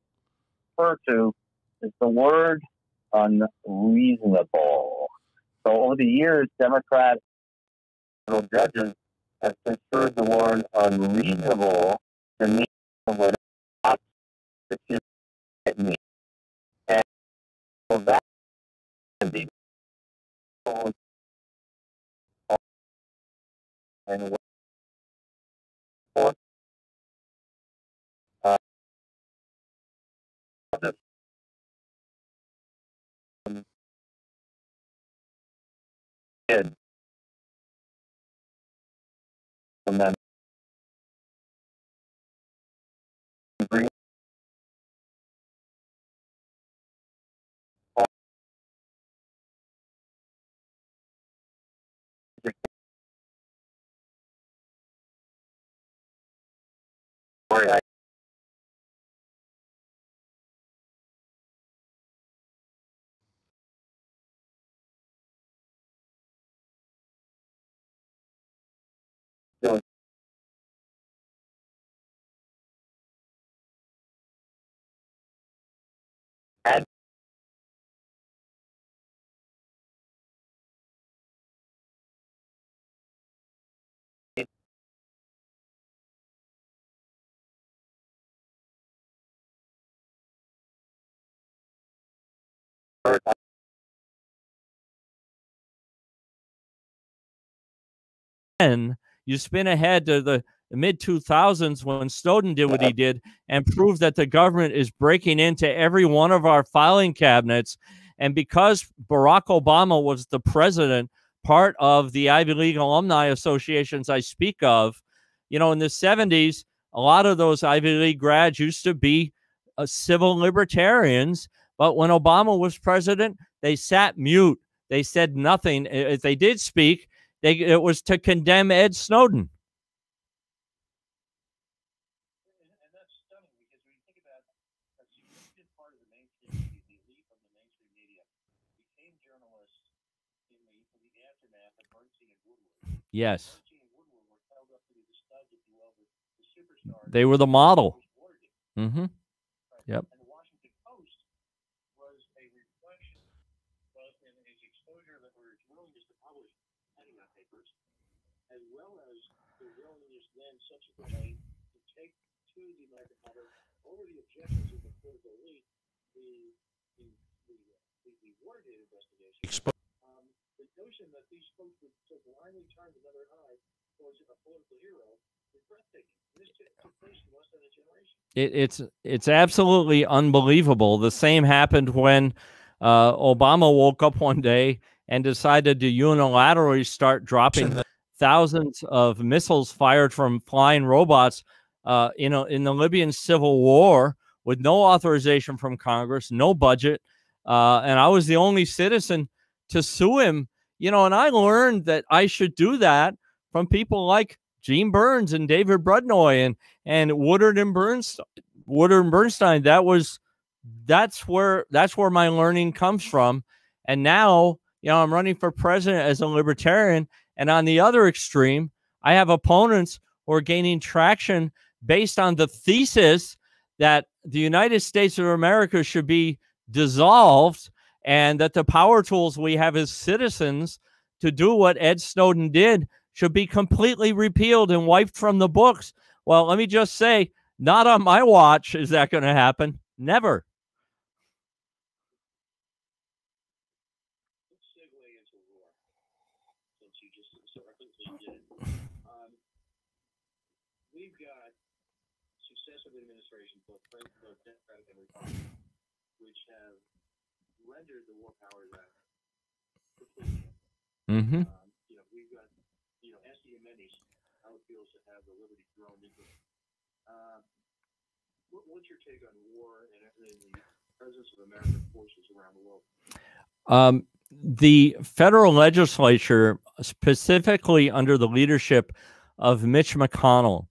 refer to is the word unreasonable. So over the years, Democrat judges have construed the word unreasonable to mean what it means. And so that can be and and then bring you spin ahead to the mid-2000s when Snowden did what he did and proved that the government is breaking into every one of our filing cabinets. And because Barack Obama was the president, part of the Ivy League alumni associations I speak of, in the 70s, a lot of those Ivy League grads used to be civil libertarians. But when Obama was president, they sat mute. They said nothing. If they did speak, it was to condemn Ed Snowden. And that's stunning because when you think about a significant part of the mainstream media, the elite of the mainstream media, became journalists in the aftermath of Bernstein and Woodward. Yes. Bernstein and They were the model. Mm-hmm. Yep. And the Washington Post was a reflection both in his exposure or his willingness to publish Pentagon papers, as well as the willingness then subsequently to take to the American public over the objections of the political elite the Watergate investigation. The notion that these folks would so blindly turn another eye towards a political hero is breathtaking. This took place in less than a generation. It's absolutely unbelievable. The same happened when Obama woke up one day and decided to unilaterally start dropping thousands of missiles fired from flying robots in the Libyan civil war with no authorization from Congress, no budget. And I was the only citizen to sue him, and I learned that I should do that from people like Gene Burns and David Brudnoy and Woodard and Bernstein. That's where my learning comes from. And now, I'm running for president as a libertarian. And on the other extreme, I have opponents who are gaining traction based on the thesis that the United States of America should be dissolved, and that the power tools we have as citizens to do what Ed Snowden did should be completely repealed and wiped from the books. Well, let me just say, not on my watch is that going to happen. Never. Let's segue into war, since you just so eloquently did. We've got successive administrations, both Democratic and Republican, which have rendered the War Powers Act completely. Mm-hmm. We've got, SDMNs, how it feels to have the liberty thrown into it. What's your take on war and the presence of American forces around the world? The federal legislature, specifically under the leadership of Mitch McConnell,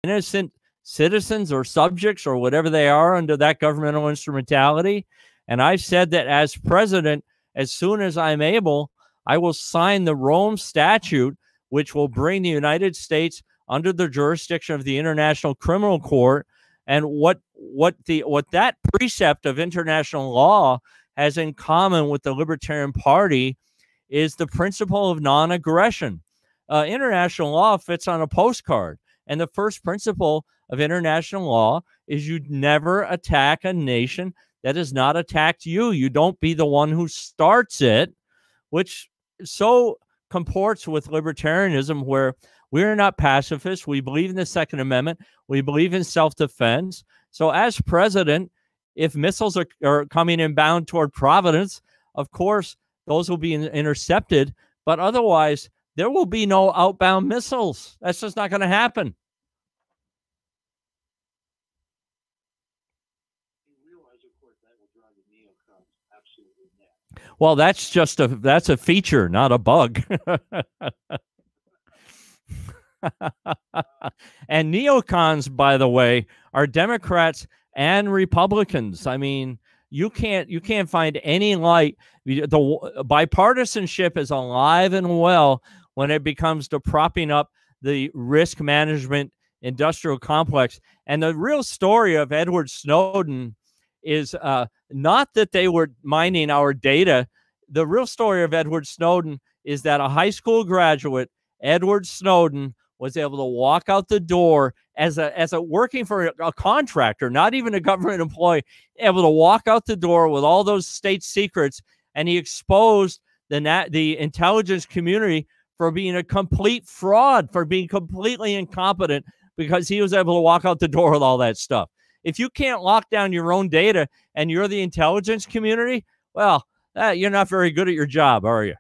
innocent citizens or subjects or whatever they are under that governmental instrumentality. And I've said that as president, as soon as I'm able, I will sign the Rome Statute, which will bring the United States under the jurisdiction of the International Criminal Court. And what that precept of international law has in common with the Libertarian Party is the principle of non-aggression. International law fits on a postcard. And the first principle of international law is you never attack a nation that has not attacked you. You don't be the one who starts it, which so comports with libertarianism, where we're not pacifists. We believe in the Second Amendment. We believe in self-defense. So as president, if missiles are coming inbound toward Providence, of course, those will be intercepted. But otherwise, there will be no outbound missiles. That's just not going to happen. Well, that's a feature, not a bug. And neocons, by the way, are Democrats and Republicans. I mean, you can't find any light. The bipartisanship is alive and well when it becomes to propping up the risk management industrial complex. And the real story of Edward Snowden is not that they were mining our data. The real story of Edward Snowden is that a high school graduate, Edward Snowden, was able to walk out the door as a working for a contractor, not even a government employee, able to walk out the door with all those state secrets, and he exposed the intelligence community for being a complete fraud, for being completely incompetent, because he was able to walk out the door with all that stuff. If you can't lock down your own data and you're the intelligence community, well, you're not very good at your job, are you?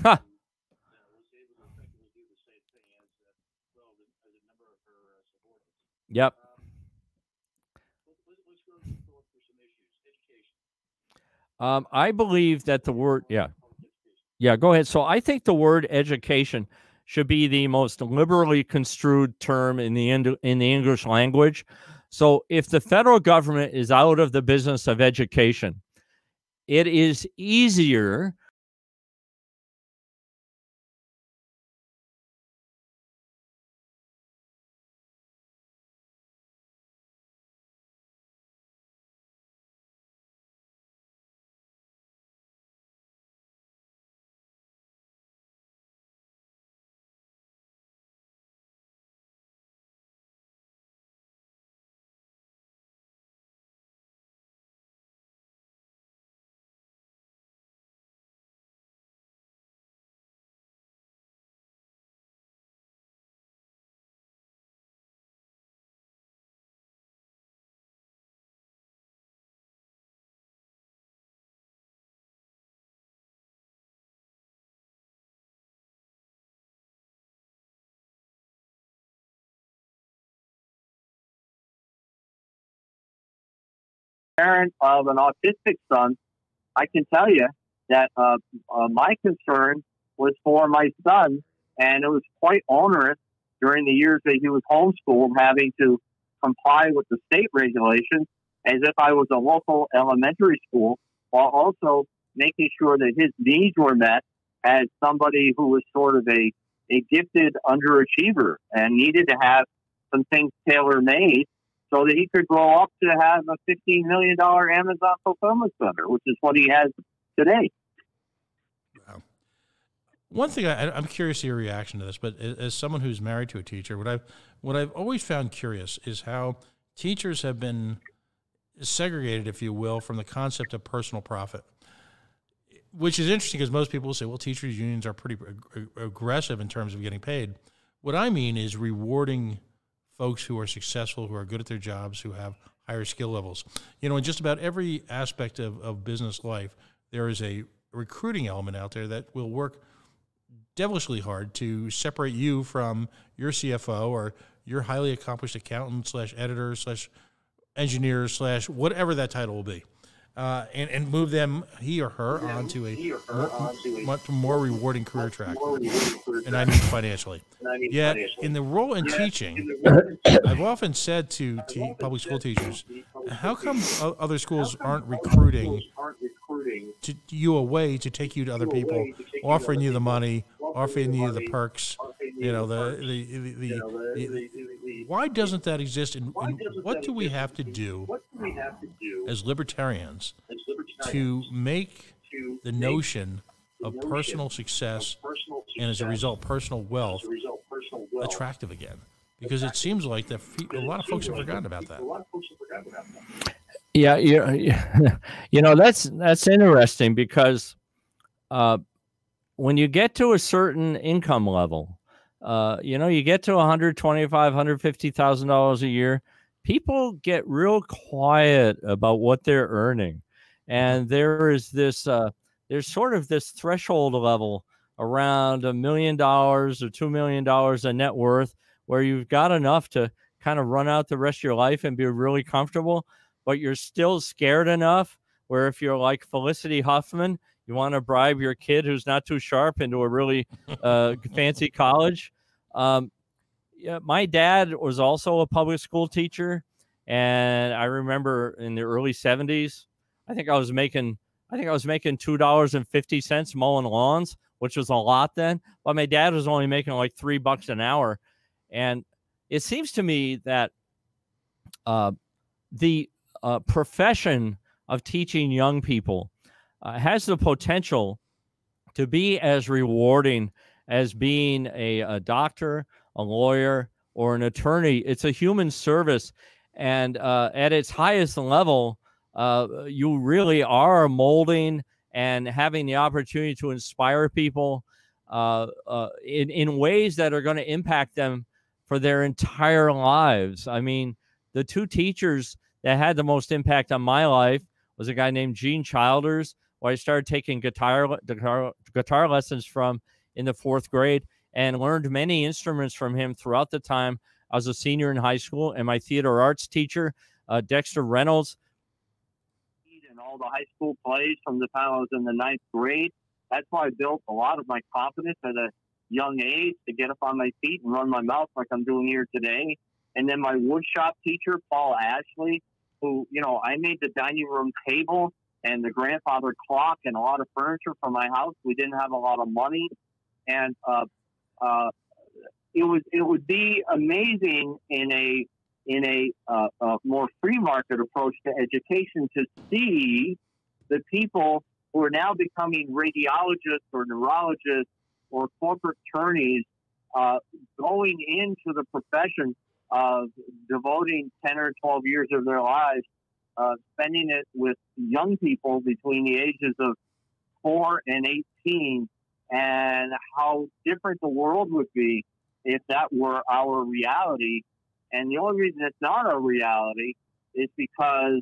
Huh. Yep. I believe that the word, yeah, go ahead. So I think the word education should be the most liberally construed term in the English language. So if the federal government is out of the business of education, it is easier parent of an autistic son, I can tell you that my concern was for my son, and it was quite onerous during the years that he was homeschooled, having to comply with the state regulations as if I was a local elementary school, while also making sure that his needs were met as somebody who was sort of a gifted underachiever and needed to have some things tailor-made so that he could grow up to have a $15 million Amazon fulfillment center, which is what he has today. Wow. One thing I'm curious to your reaction to this, but as someone who's married to a teacher, what I've always found curious is how teachers have been segregated, if you will, from the concept of personal profit, which is interesting because most people will say, well, teachers' unions are pretty aggressive in terms of getting paid. What I mean is rewarding folks who are successful, who are good at their jobs, who have higher skill levels. You know, in just about every aspect of business life, there is a recruiting element out there that will work devilishly hard to separate you from your CFO or your highly accomplished accountant / editor / engineer / whatever that title will be, and move them, he or her, onto a much more rewarding career track. And I mean financially. Yet, in the role in teaching, I've often said to public school teachers, how come other schools aren't recruiting you a way to take you to other people, offering you the money, offering you the perks, you know, why doesn't that exist? And what do we have to do as libertarians to make the notion of personal success and, as a result, personal wealth attractive again? Because it seems like a lot of folks have forgotten about that. Yeah, you know, that's interesting because when you get to a certain income level, you know, you get to $125,000, $150,000 a year, people get real quiet about what they're earning. And there is this, there's sort of this threshold level around $1 million or $2 million of net worth where you've got enough to kind of run out the rest of your life and be really comfortable, but you're still scared enough where if you're like Felicity Huffman, you want to bribe your kid who's not too sharp into a really fancy college. Yeah, my dad was also a public school teacher, and I remember in the early 70s, I think I was making $2.50 mowing lawns, which was a lot then. But my dad was only making like $3 an hour, and it seems to me that the profession of teaching young people has the potential to be as rewarding as being a doctor, a lawyer, or an attorney. It's a human service. And at its highest level, you really are molding and having the opportunity to inspire people in ways that are going to impact them for their entire lives. I mean, the two teachers that had the most impact on my life was a guy named Gene Childers, who I started taking guitar lessons from in the 4th grade, and learned many instruments from him throughout the time I was a senior in high school. And my theater arts teacher, Dexter Reynolds. And all the high school plays from the time I was in the 9th grade. That's why I built a lot of my confidence at a young age to get up on my feet and run my mouth like I'm doing here today. And then my woodshop teacher, Paul Ashley, who, you know, I made the dining room table and the grandfather clock and a lot of furniture for my house. We didn't have a lot of money. And it would be amazing in a more free market approach to education to see the people who are now becoming radiologists or neurologists or corporate attorneys going into the profession of devoting 10 or 12 years of their lives, spending it with young people between the ages of 4 and 18, and how different the world would be if that were our reality. And the only reason it's not our reality is because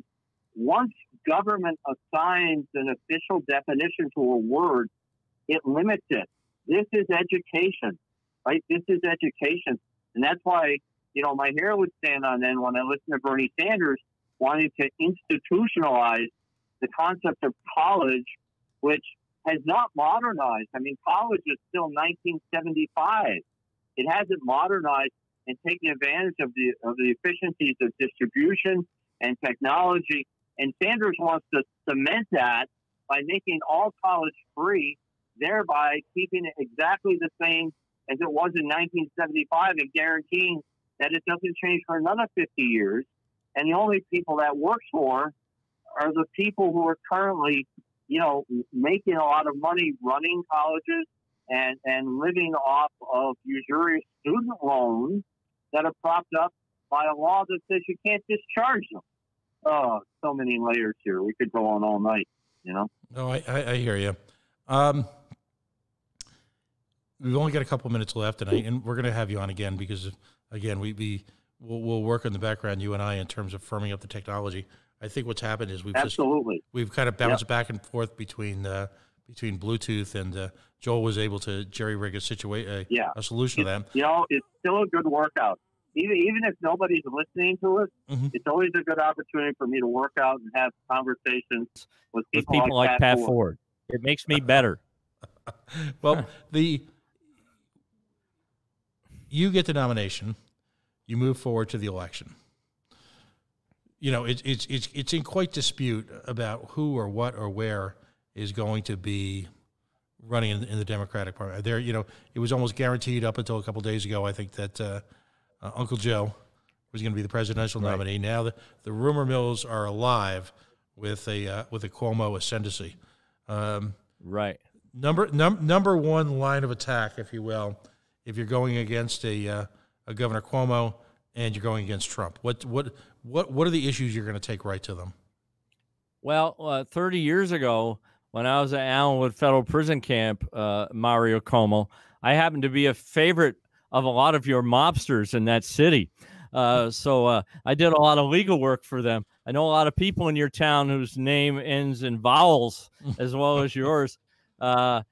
once government assigns an official definition to a word, it limits it. This is education, right? This is education. And that's why, you know, my hair would stand on end when I listened to Bernie Sanders wanting to institutionalize the concept of college, which has not modernized. I mean, college is still 1975. It hasn't modernized and taken advantage of the efficiencies of distribution and technology. And Sanders wants to cement that by making all college free, thereby keeping it exactly the same as it was in 1975 and guaranteeing that it doesn't change for another 50 years. And the only people that works for are the people who are currently, you know, making a lot of money running colleges and living off of usurious student loans that are propped up by a law that says you can't discharge them. Oh, so many layers here. We could go on all night, you know? No, I hear you. We've only got a couple minutes left, and we're going to have you on again because, again, we'll work in the background, you and I, in terms of firming up the technology. I think what's happened is we've kind of bounced back and forth between Bluetooth, and Joel was able to jerry-rig a solution to that. You know, it's still a good workout. Even if nobody's listening to us, it's always a good opportunity for me to work out and have conversations with people like Pat Ford. It makes me better. Well, you get the nomination, you move forward to the election. You know, it's in quite dispute about who or what or where is going to be running in the Democratic Party. There, you know, it was almost guaranteed up until a couple of days ago, I think, that Uncle Joe was going to be the presidential nominee. Now the rumor mills are alive with a Cuomo ascendancy. Right. Number one line of attack, if you will, if you're going against a Governor Cuomo and you're going against Trump. What are the issues you're going to take right to them? Well, 30 years ago, when I was at Allenwood Federal Prison Camp, Mario Cuomo, I happened to be a favorite of a lot of your mobsters in that city. So I did a lot of legal work for them. I know a lot of people in your town whose name ends in vowels as well as yours. So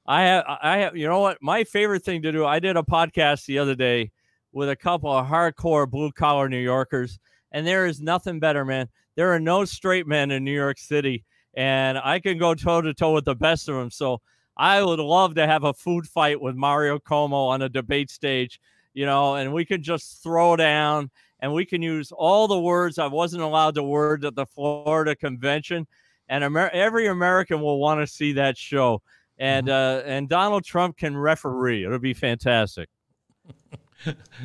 I have, you know what? My favorite thing to do, I did a podcast the other day with a couple of hardcore blue collar New Yorkers, and there is nothing better, man. There are no straight men in New York City, and I can go toe to toe with the best of them. So I would love to have a food fight with Mario Cuomo on a debate stage, and we can just throw down, and we can use all the words I wasn't allowed to word at the Florida convention. And every American will want to see that show. And and Donald Trump can referee. It'll be fantastic.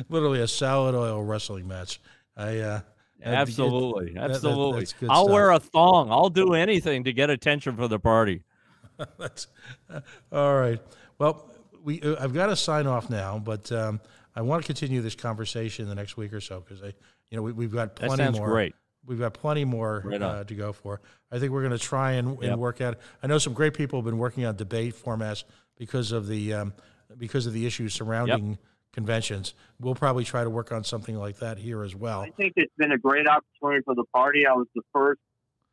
Literally a salad oil wrestling match. Absolutely. That's good I'll stuff. wear a thong. I'll do anything to get attention for the party. That's all right. Well, I've got to sign off now, but I want to continue this conversation the next week or so because we've got plenty more. That sounds great. We've got plenty more to go for. I think we're going to try and work out. I know some great people have been working on debate formats because of the issues surrounding conventions. We'll probably try to work on something like that here as well. I think it's been a great opportunity for the party. I was the first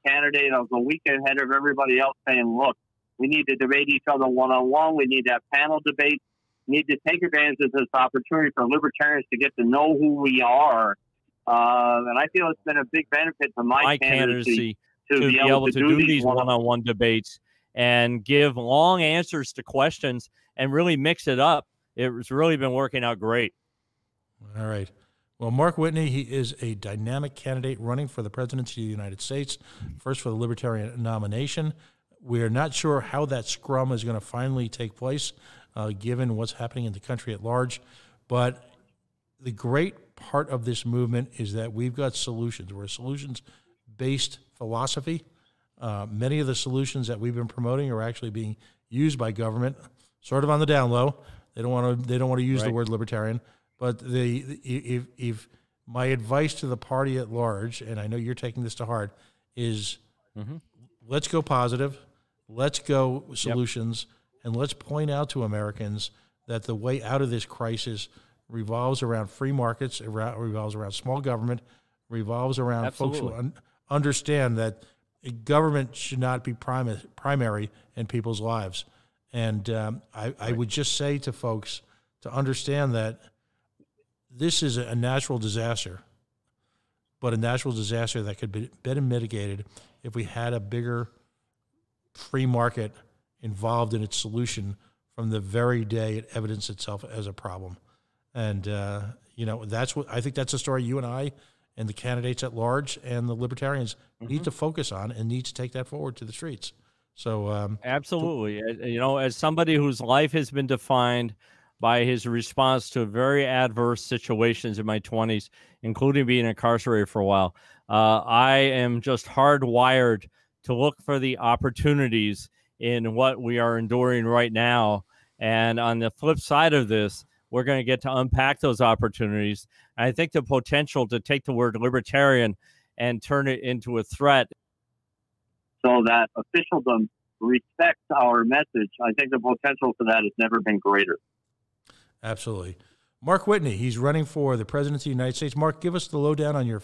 candidate. I was a week ahead of everybody else saying, look, we need to debate each other one-on-one. We need to have panel debates. We need to take advantage of this opportunity for libertarians to get to know who we are. And I feel it's been a big benefit to my candidacy to be able to do these one-on-one debates and give long answers to questions and really mix it up. It's really been working out great. All right. Well, Mark Whitney, he is a dynamic candidate running for the presidency of the United States, first for the Libertarian nomination. We're not sure how that scrum is going to finally take place, given what's happening in the country at large. But the great part of this movement is that we've got solutions. We're a solutions-based philosophy. Many of the solutions that we've been promoting are actually being used by government, sort of on the down low. They don't want to use the word libertarian. But if my advice to the party at large, and I know you're taking this to heart, is let's go positive, let's go solutions, and let's point out to Americans that the way out of this crisis revolves around free markets, revolves around small government, revolves around folks who understand that government should not be primary in people's lives. And I would just say to folks to understand that this is a natural disaster, but a natural disaster that could be better mitigated if we had a bigger free market involved in its solution from the very day it evidenced itself as a problem. And, that's what I think that's a story you and I and the candidates at large and the libertarians need to focus on and need to take that forward to the streets. So absolutely. As somebody whose life has been defined by his response to very adverse situations in my 20s, including being incarcerated for a while, I am just hardwired to look for the opportunities in what we are enduring right now. And on the flip side of this, we're going to get to unpack those opportunities. And I think the potential to take the word libertarian and turn it into a threat, so that officialdom respects our message, I think the potential for that has never been greater. Absolutely. Mark Whitney, he's running for the presidency of the United States. Mark, give us the lowdown on your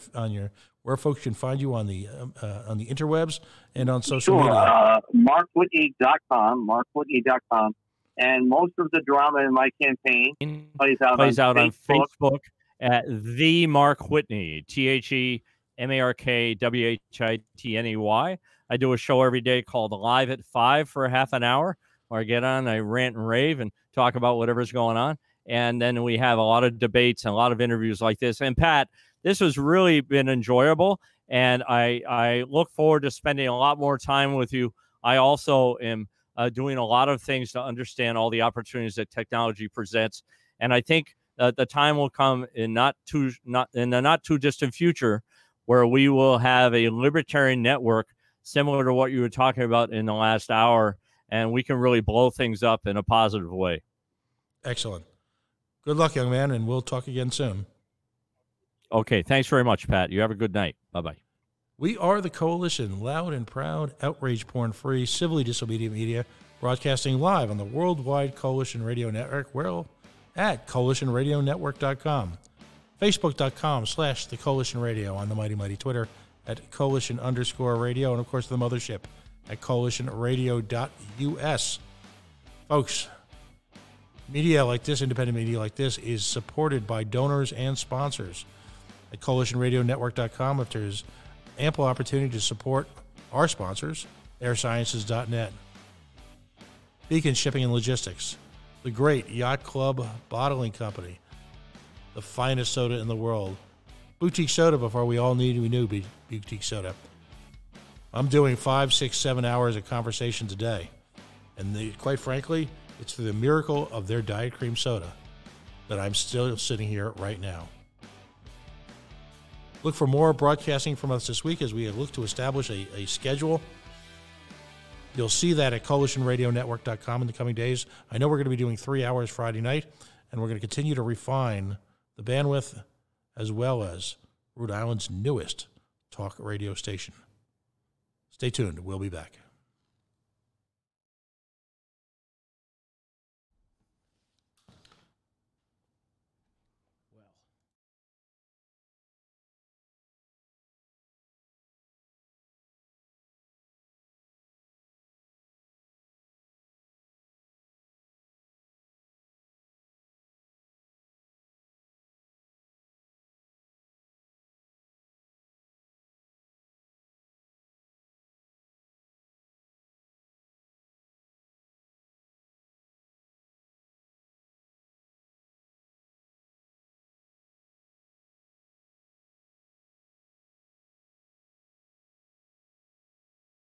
where folks can find you on the interwebs and on social media. MarkWhitney.com. And most of the drama in my campaign plays out on Facebook at the Mark Whitney, TheMarkwhitney. I do a show every day called Live at 5 for half an hour, where I get on, I rant and rave and talk about whatever's going on. And then we have a lot of debates and a lot of interviews like this. And Pat, this has really been enjoyable, and I look forward to spending a lot more time with you. I also am doing a lot of things to understand all the opportunities that technology presents. And I think the time will come in the not too distant future where we will have a libertarian network similar to what you were talking about in the last hour, and we can really blow things up in a positive way. Excellent. Good luck, young man, and we'll talk again soon. Okay, thanks very much, Pat. You have a good night. Bye-bye. We are the Coalition, loud and proud, outrage porn-free, civilly disobedient media, broadcasting live on the Worldwide Coalition Radio Network, at coalitionradionetwork.com, facebook.com/The Coalition Radio, on the mighty Twitter at Coalition_radio, and of course the mothership at coalitionradio.us. Folks, media like this, independent media like this, is supported by donors and sponsors. At coalitionradionetwork.com, if there's ample opportunity to support our sponsors, airsciences.net, Beacon Shipping and Logistics, the great Yacht Club Bottling Company, the finest soda in the world, Boutique Soda, before we all knew Boutique Soda. I'm doing 5, 6, 7 hours of conversations a day, and quite frankly, it's through the miracle of their Diet Cream Soda that I'm still sitting here right now. Look for more broadcasting from us this week as we look to establish a schedule. You'll see that at coalitionradionetwork.com in the coming days. I know we're going to be doing 3 hours Friday night, and we're going to continue to refine the bandwidth as well as Rhode Island's newest talk radio station. Stay tuned. We'll be back.